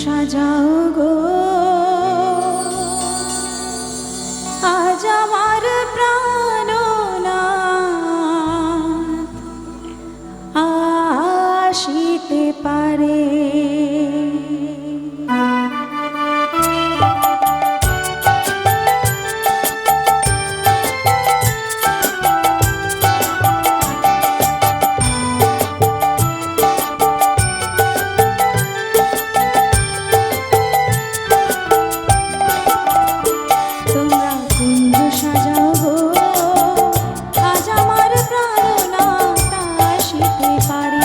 সাজাও গো আজ আমার প্রাণনাথ আসিতে পারে। তোমরা কুঞ্জ সাজাও গো আজ আমার প্রাণনাথ আসিতে পারে।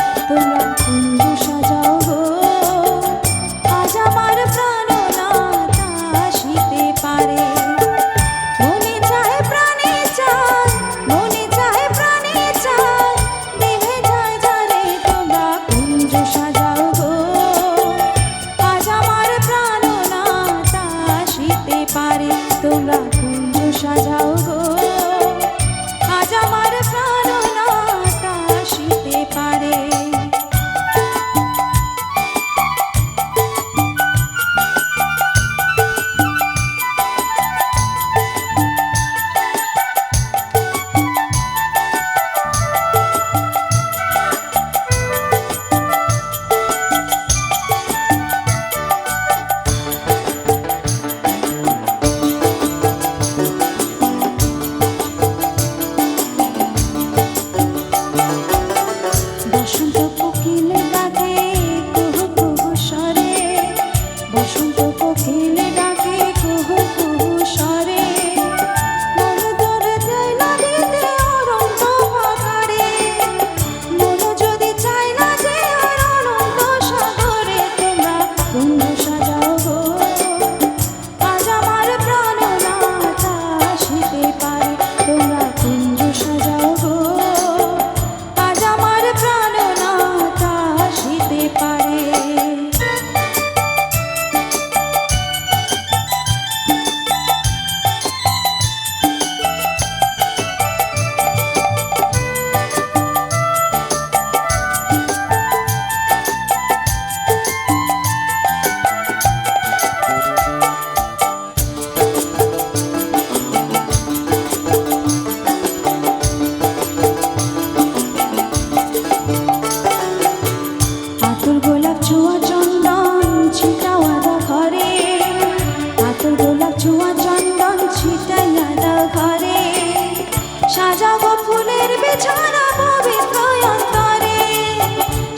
সাজাবো ফুলের বিছানা পবিত্র অন্তরে,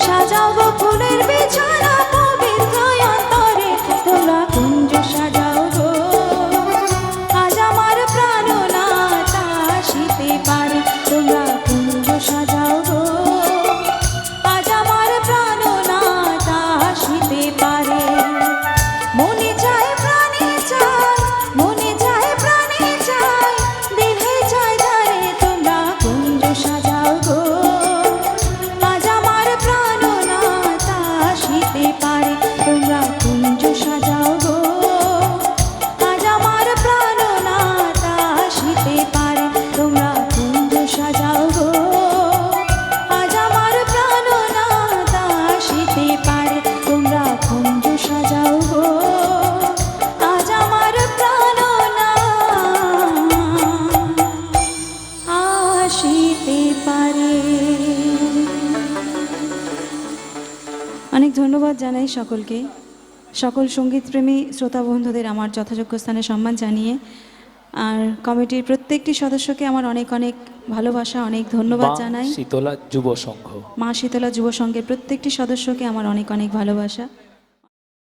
সাজাবো ফুলের বিছানা পবিত্র অন্তরে। তোমরা কুঞ্জ সাজাও গো আজ আমার প্রাণনাথ আসিতে পারে। তোমরা কুঞ্জ সাজাও গো আজ আমার প্রাণনাথ আসিতে পারে। মনে চায় প্রাণে চায়, মনে চায় প্রাণে চায়, দিলে চায় ধারে। তোমরা কুঞ্জ সাজাও গো আজ আমার প্রাণনাথ আসিতে পারে। তোমরা কুঞ্জ সাজাও গো আজ আমার প্রাণনাথ আসিতে পারে। তোমরা কুঞ্জ সাজাও গো আজ আমার প্রাণনাথ আসিতে পারে। তোমরা কুঞ্জ সাজাও গো আজ আমার প্রাণনাথ আসিতে পারে। অনেক ধন্যবাদ জানাই সকলকে, সকল সঙ্গীতপ্রেমী শ্রোতা বন্ধুদের আমার যথাযোগ্য স্থানে সম্মান জানিয়ে, আর কমিটির প্রত্যেকটি সদস্যকে আমার অনেক অনেক ভালোবাসা, অনেক ধন্যবাদ জানাই। শীতলা যুব সংঘ, মা শীতলা যুব সংঘের প্রত্যেকটি সদস্যকে আমার অনেক অনেক ভালোবাসা।